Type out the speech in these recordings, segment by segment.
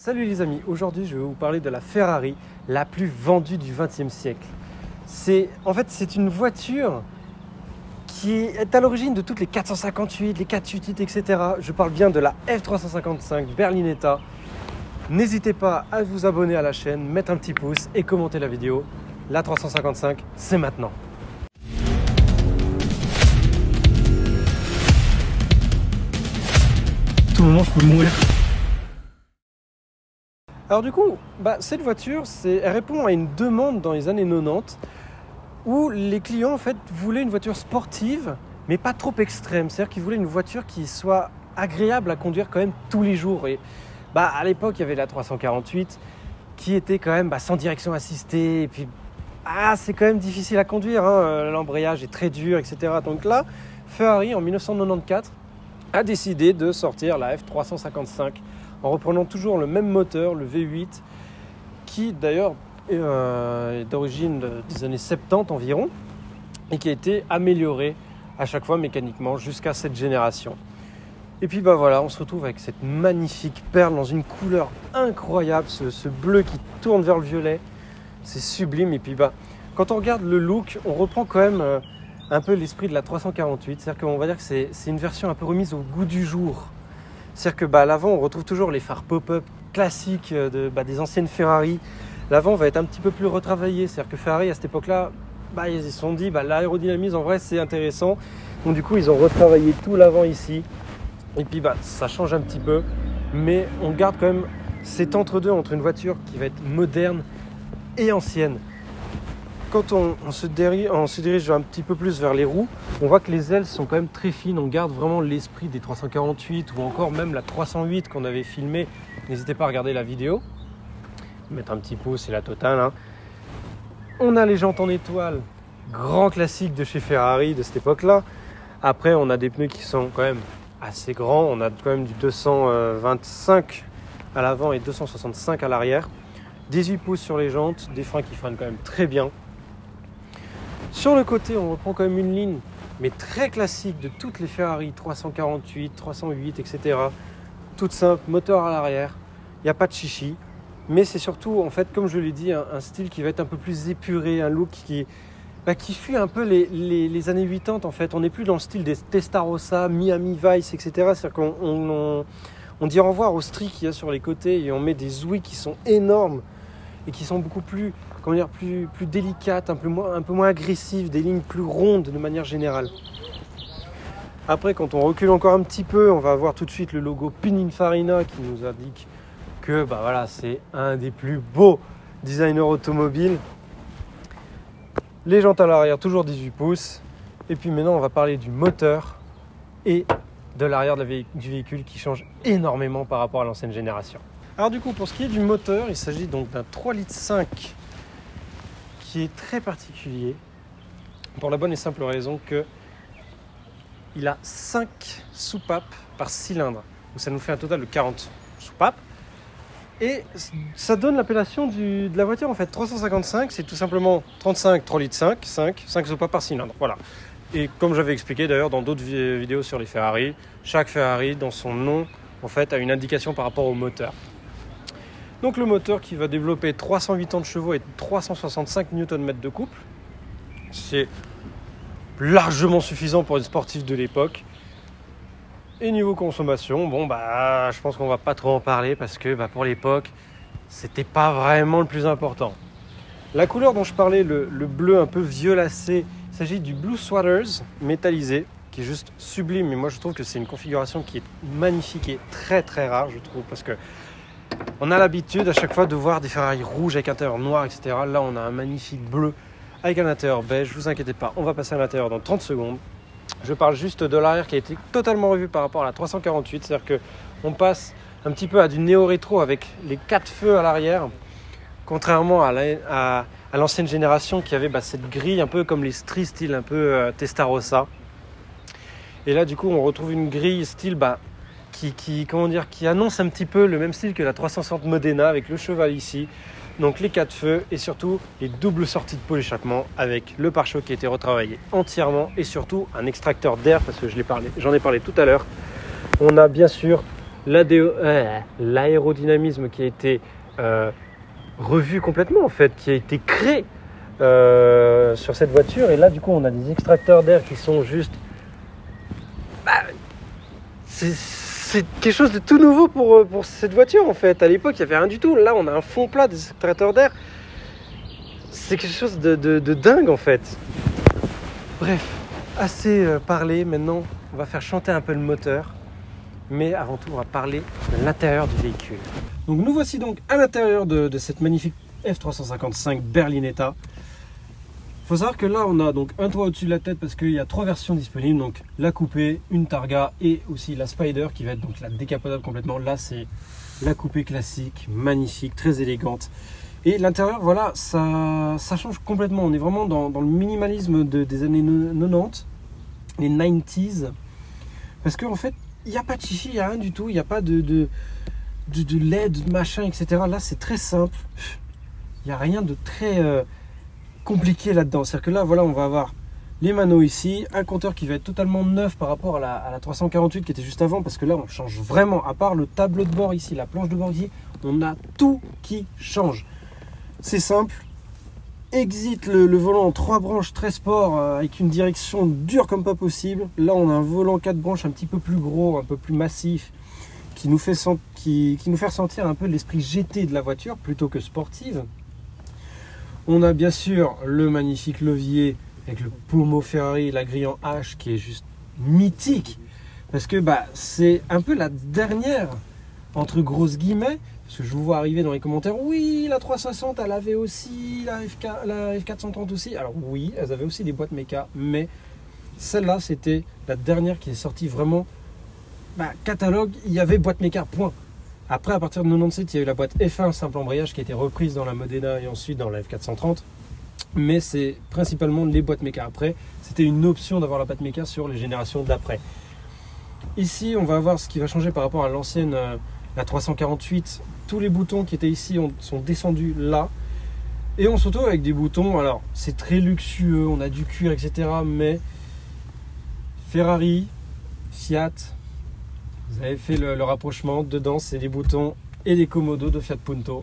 Salut les amis, aujourd'hui je vais vous parler de la Ferrari la plus vendue du XXe siècle. C'est une voiture qui est à l'origine de toutes les 458, les 488, etc. Je parle bien de la F355 Berlinetta. N'hésitez pas à vous abonner à la chaîne, mettre un petit pouce et commenter la vidéo. La 355, c'est maintenant. Tout le monde peut mourir. Alors du coup, cette voiture, elle répond à une demande dans les années 90 où les clients en fait voulaient une voiture sportive mais pas trop extrême. C'est-à-dire qu'ils voulaient une voiture qui soit agréable à conduire quand même tous les jours. Et à l'époque, il y avait la 348 qui était quand même sans direction assistée. Et puis, c'est quand même difficile à conduire. L'embrayage est très dur, etc. Donc là, Ferrari en 1994 a décidé de sortir la F355 en reprenant toujours le même moteur, le V8, qui d'ailleurs est d'origine des années 70 environ et qui a été amélioré à chaque fois mécaniquement jusqu'à cette génération. Et puis on se retrouve avec cette magnifique perle dans une couleur incroyable, ce bleu qui tourne vers le violet, c'est sublime. Et puis quand on regarde le look, on reprend quand même un peu l'esprit de la 348, c'est-à-dire qu'on va dire que c'est une version un peu remise au goût du jour. C'est-à-dire que à l'avant, on retrouve toujours les phares pop-up classiques des anciennes Ferrari. L'avant va être un petit peu plus retravaillé. C'est-à-dire que Ferrari, à cette époque-là, ils se sont dit l'aérodynamisme, en vrai, c'est intéressant. Donc du coup, ils ont retravaillé tout l'avant ici. Et puis ça change un petit peu. Mais on garde quand même cet entre-deux entre une voiture qui va être moderne et ancienne. Quand on se dirige un petit peu plus vers les roues, on voit que les ailes sont quand même très fines. On garde vraiment l'esprit des 348 ou encore même la 308 qu'on avait filmée. N'hésitez pas à regarder la vidéo. Mettre un petit pouce, c'est la totale. On a les jantes en étoile, grand classique de chez Ferrari de cette époque-là. Après, on a des pneus qui sont quand même assez grands. On a quand même du 225 à l'avant et 265 à l'arrière. 18 pouces sur les jantes, des freins qui freinent quand même très bien. Sur le côté, on reprend quand même une ligne, mais très classique de toutes les Ferrari 348, 308, etc. Toute simple, moteur à l'arrière, il n'y a pas de chichi. Mais c'est surtout, en fait, comme je l'ai dit, un style qui va être un peu plus épuré, un look qui fuit un peu les années 80 en fait. On n'est plus dans le style des Testarossa, Miami Vice, etc. C'est-à-dire qu'on dit au revoir aux stries qu'il y a sur les côtés et on met des Zoui qui sont énormes et qui sont beaucoup plus, plus délicates, un peu moins agressives, des lignes plus rondes de manière générale. Après, quand on recule encore un petit peu, on va avoir tout de suite le logo Pininfarina qui nous indique que c'est un des plus beaux designers automobiles. Les jantes à l'arrière, toujours 18 pouces. Et puis maintenant, on va parler du moteur et de l'arrière du véhicule qui change énormément par rapport à l'ancienne génération. Alors du coup, pour ce qui est du moteur, il s'agit donc d'un 3,5 litres qui est très particulier pour la bonne et simple raison qu'il a 5 soupapes par cylindre. Donc ça nous fait un total de 40 soupapes. Et ça donne l'appellation de la voiture en fait. 355, c'est tout simplement 35, 3 litres 5 soupapes par cylindre. Voilà. Et comme j'avais expliqué d'ailleurs dans d'autres vidéos sur les Ferrari, chaque Ferrari dans son nom en fait a une indication par rapport au moteur. Donc le moteur qui va développer 380 chevaux et 365 Nm de couple, c'est largement suffisant pour une sportive de l'époque. Et niveau consommation, je pense qu'on va pas trop en parler parce que pour l'époque, c'était pas vraiment le plus important. La couleur dont je parlais, le bleu un peu violacé, il s'agit du Blue Swatters métallisé, qui est juste sublime. Et moi, je trouve que c'est une configuration qui est magnifique et très très rare, je trouve, parce que on a l'habitude à chaque fois de voir des Ferrari rouges avec intérieur noir, etc. Là, on a un magnifique bleu avec un intérieur beige. Vous inquiétez pas, on va passer à l'intérieur dans 30 secondes. Je parle juste de l'arrière qui a été totalement revu par rapport à la 348. C'est-à-dire qu'on passe un petit peu à du néo-rétro avec les 4 feux à l'arrière. Contrairement à l'ancienne génération qui avait cette grille un peu comme les Street style un peu Testarossa. Et là, du coup, on retrouve une grille style qui annonce un petit peu le même style que la 360 Modena avec le cheval ici. Donc les 4 feux et surtout les doubles sorties de pot d'échappement avec le pare-choc qui a été retravaillé entièrement et surtout un extracteur d'air parce que j'en ai parlé tout à l'heure. On a bien sûr l'aérodynamisme qui a été revu complètement en fait, qui a été créé sur cette voiture. Et là du coup on a des extracteurs d'air qui sont juste... c'est quelque chose de tout nouveau pour cette voiture en fait. À l'époque il n'y avait rien du tout. Là on a un fond plat des extracteurs d'air. C'est quelque chose de dingue en fait. Bref, assez parlé. Maintenant on va faire chanter un peu le moteur. Mais avant tout on va parler de l'intérieur du véhicule. Donc nous voici donc à l'intérieur de cette magnifique F355 Berlinetta. Il faut savoir que là on a donc un toit au-dessus de la tête parce qu'il y a 3 versions disponibles, donc la coupée, une Targa et aussi la Spider qui va être donc la décapotable complètement. Là c'est la coupée classique, magnifique, très élégante. Et l'intérieur, voilà, ça change complètement. On est vraiment dans le minimalisme des années 90, les 90s. Parce qu'en fait, il n'y a pas de chichi, il n'y a rien du tout, il n'y a pas de LED, de machin, etc. Là c'est très simple. Il n'y a rien de très... compliqué là-dedans. C'est-à-dire que là, voilà, on va avoir les manos ici, un compteur qui va être totalement neuf par rapport à la 348 qui était juste avant, parce que là, on change vraiment, à part le tableau de bord ici, la planche de bord ici, on a tout qui change. C'est simple. Exit le volant en 3 branches très sport avec une direction dure comme pas possible. Là, on a un volant 4 branches un petit peu plus gros, un peu plus massif, qui nous fait ressentir un peu l'esprit GT de la voiture plutôt que sportive. On a bien sûr le magnifique levier avec le pommeau Ferrari, la grille en H qui est juste mythique. Parce que c'est un peu la dernière, entre grosses guillemets, parce que je vous vois arriver dans les commentaires, oui, la 360 elle avait aussi, la F430 aussi. Alors oui, elles avaient aussi des boîtes méca, mais celle-là c'était la dernière qui est sortie vraiment, catalogue, il y avait boîte méca, point. Après, à partir de 97, il y a eu la boîte F1 simple embrayage qui a été reprise dans la Modena et ensuite dans la F430. Mais c'est principalement les boîtes méca. Après, c'était une option d'avoir la boîte méca sur les générations d'après. Ici, on va avoir ce qui va changer par rapport à l'ancienne, la 348. Tous les boutons qui étaient ici sont descendus là. Et on se retrouve avec des boutons, alors c'est très luxueux, on a du cuir, etc. Mais Ferrari, Fiat... Vous avez fait le rapprochement, dedans c'est des boutons et des commodos de Fiat Punto.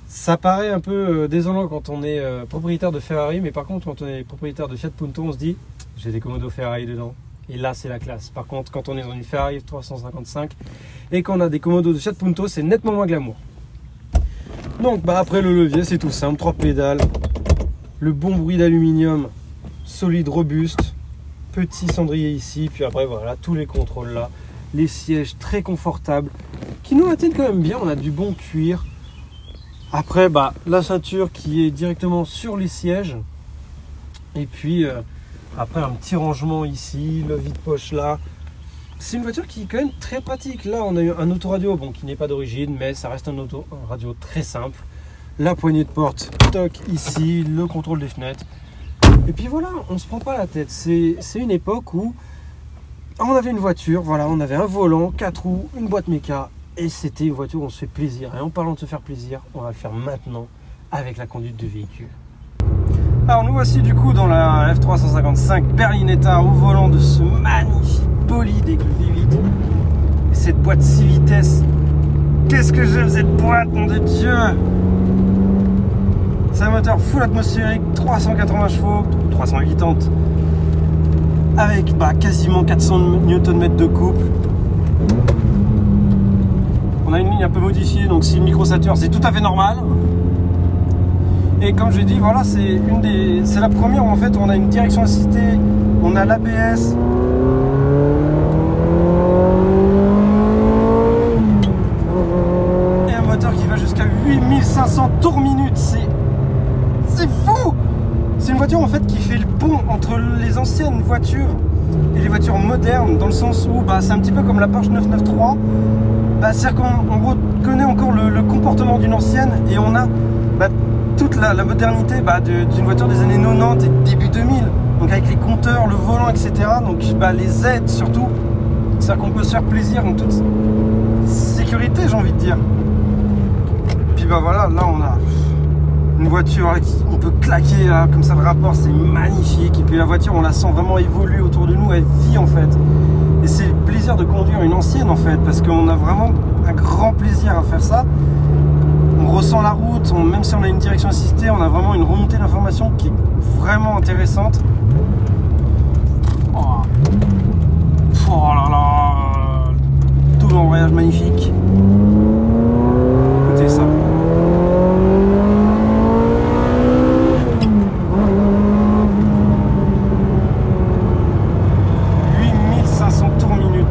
Ça paraît un peu désolant quand on est propriétaire de Ferrari, mais par contre quand on est propriétaire de Fiat Punto, on se dit j'ai des commodos Ferrari dedans. Et là c'est la classe. Par contre quand on est dans une Ferrari 355 et qu'on a des commodos de Fiat Punto, c'est nettement moins glamour. Donc après le levier c'est tout simple, 3 pédales, le bon bruit d'aluminium, solide, robuste. Petit cendrier ici, puis après voilà tous les contrôles là, les sièges très confortables qui nous maintiennent quand même bien, on a du bon cuir. Après la ceinture qui est directement sur les sièges et puis après un petit rangement ici, le vide-poche là. C'est une voiture qui est quand même très pratique. Là on a eu un autoradio qui n'est pas d'origine, mais ça reste un autoradio très simple. La poignée de porte, toc ici, le contrôle des fenêtres. Et puis voilà, on ne se prend pas la tête. C'est une époque où on avait une voiture, voilà, on avait un volant, 4 roues, une boîte méca, et c'était une voiture où on se fait plaisir. Et en parlant de se faire plaisir, on va le faire maintenant avec la conduite du véhicule. Alors nous voici du coup dans la F355 Berlinetta au volant de ce magnifique bolide avec le V8 et cette boîte 6 vitesses. Qu'est-ce que j'aime cette boîte, nom de Dieu! C'est un moteur full atmosphérique, 380 chevaux, 380 avec quasiment 400 Nm de couple. On a une ligne un peu modifiée, donc c'est une microsateur, c'est tout à fait normal. Et comme je l'ai dit, voilà, c'est la première où en fait on a une direction assistée, on a l'ABS. Et un moteur qui va jusqu'à 8500 tours minute, c'est fou! C'est une voiture en fait qui fait le pont entre les anciennes voitures et les voitures modernes, dans le sens où c'est un petit peu comme la Porsche 993. C'est-à-dire qu'on reconnaît encore le comportement d'une ancienne et on a toute la modernité d'une voiture des années 90 et début 2000. Donc avec les compteurs, le volant, etc. Donc les aides surtout. C'est-à-dire qu'on peut se faire plaisir en toute sécurité, j'ai envie de dire. Puis voilà, là on a une voiture on peut claquer là, comme ça, le rapport c'est magnifique. Et puis la voiture on la sent vraiment évoluer autour de nous, elle vit en fait. Et c'est le plaisir plaisir de conduire une ancienne en fait, parce qu'on a vraiment un grand plaisir à faire ça. On ressent la route, même si on a une direction assistée, on a vraiment une remontée d'informations qui est vraiment intéressante. Oh, oh là là, tout l'embrayage magnifique. Écoutez ça.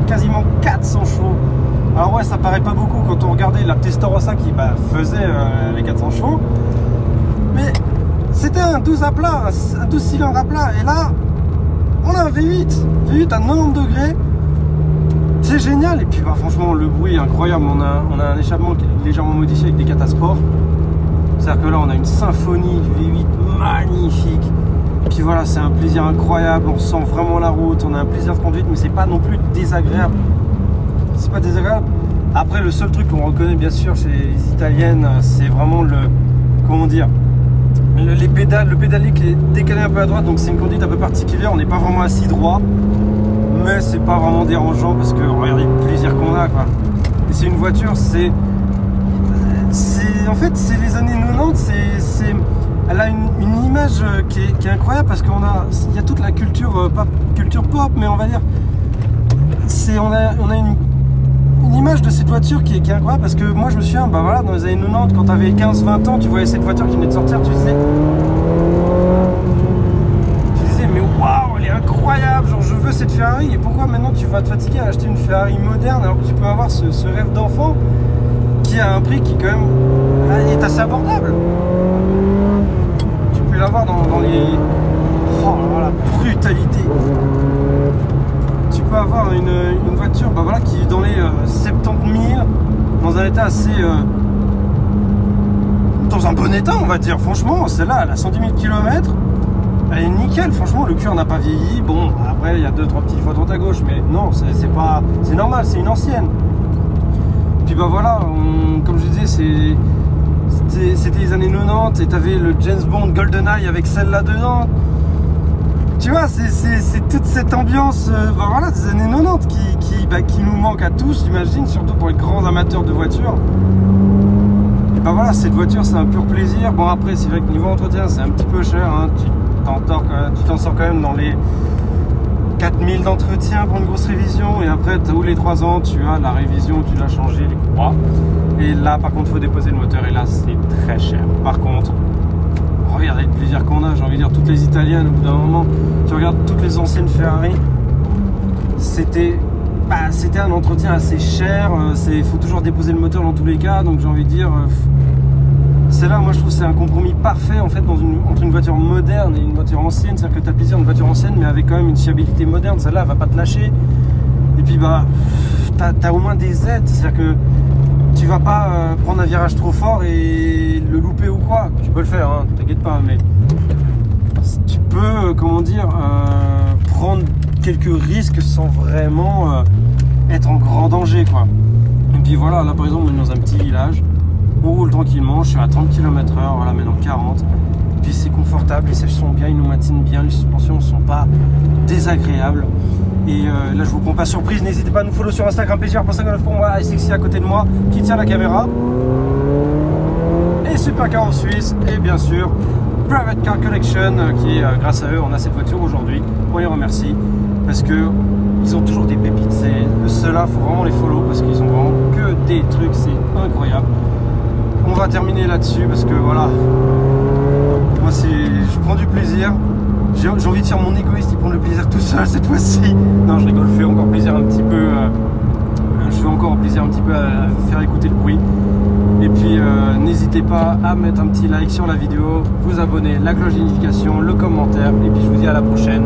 Quasiment 400 chevaux. Alors ouais, ça paraît pas beaucoup quand on regardait la Testarossa qui faisait les 400 chevaux, mais c'était un 12 à plat, un 12 cylindres à plat, et là on a un V8 à 90 degrés, c'est génial. Et puis franchement le bruit est incroyable. On a un échappement qui est légèrement modifié avec des catasports, c'est-à-dire que là on a une symphonie du V8 magnifique. Puis voilà, c'est un plaisir incroyable, on sent vraiment la route, on a un plaisir de conduite, mais c'est pas non plus désagréable. C'est pas désagréable. Après, le seul truc qu'on reconnaît bien sûr chez les italiennes, c'est vraiment comment dire, le pédalier qui est décalé un peu à droite, donc c'est une conduite un peu particulière, on n'est pas vraiment assis droit, mais c'est pas vraiment dérangeant parce que regardez le plaisir qu'on a, quoi. Et c'est une voiture, en fait, c'est les années 90, elle a une image qui est incroyable parce il y a toute la culture, pas culture pop, mais on va dire, on a une image de cette voiture qui est incroyable parce que moi je me souviens, voilà, dans les années 90, quand tu avais 15-20 ans, tu voyais cette voiture qui venait de sortir, tu disais mais waouh, elle est incroyable, genre je veux cette Ferrari. Et pourquoi maintenant tu vas te fatiguer à acheter une Ferrari moderne alors que tu peux avoir ce rêve d'enfant qui a un prix qui quand même est assez abordable. L'avoir dans les... Oh la brutalité. Tu peux avoir une voiture voilà, qui est dans les 70 000, dans un état assez... dans un bon état, on va dire. Franchement, celle-là, elle a 110 000 km. Elle est nickel, franchement, le cuir n'a pas vieilli. Bon, après, il y a 2-3 petites fois droite à gauche, mais non, c'est pas... c'est normal, c'est une ancienne. Puis voilà, comme je disais, c'était les années 90 et t'avais le James Bond GoldenEye avec celle-là dedans. Tu vois, c'est toute cette ambiance voilà, des années 90 qui nous manque à tous, j'imagine, surtout pour les grands amateurs de voitures. Et voilà, cette voiture, c'est un pur plaisir. Bon, après, c'est vrai que niveau entretien, c'est un petit peu cher, hein. Tu t'en sors quand même dans les 4000 d'entretien pour une grosse révision, et après tous les 3 ans tu as la révision où tu dois changer les courroies, et là par contre il faut déposer le moteur, et là c'est très cher. Par contre, regardez le plaisir qu'on a, j'ai envie de dire, toutes les italiennes, au bout d'un moment, tu regardes toutes les anciennes Ferrari, c'était un entretien assez cher, il faut toujours déposer le moteur dans tous les cas, donc j'ai envie de dire, c'est là, moi je trouve que c'est un compromis parfait en fait entre une voiture moderne et une voiture ancienne. C'est-à-dire que tu as le plaisir d'une voiture ancienne mais avec quand même une fiabilité moderne. Celle-là elle va pas te lâcher. Et puis t'as au moins des aides. C'est-à-dire que tu vas pas prendre un virage trop fort et le louper ou quoi. Tu peux le faire, hein, t'inquiète pas, mais tu peux, comment dire, prendre quelques risques sans vraiment être en grand danger, quoi. Et puis voilà, là par exemple on est dans un petit village. On roule tranquillement, je suis à 30 km/h, voilà, maintenant 40. Puis c'est confortable, les sièges sont bien, ils nous maintiennent bien, les suspensions ne sont pas désagréables. Et là je vous prends pas surprise, n'hésitez pas à nous follow sur Instagram, PGR.59 pour moi, ici à côté de moi, qui tient la caméra. Et Supercar en Suisse, et bien sûr Private Car Collection, qui grâce à eux on a cette voiture aujourd'hui. On les remercie, parce que ils ont toujours des pépites. Ceux-là, faut vraiment les follow, parce qu'ils ont vraiment que des trucs, c'est incroyable. On va terminer là-dessus parce que voilà, moi je prends du plaisir, j'ai envie de faire mon égoïste et prendre le plaisir tout seul cette fois-ci. Non, je rigole, je fais encore plaisir un petit peu, à faire écouter le bruit. Et puis n'hésitez pas à mettre un petit like sur la vidéo, vous abonner, la cloche de notification, le commentaire, et puis je vous dis à la prochaine.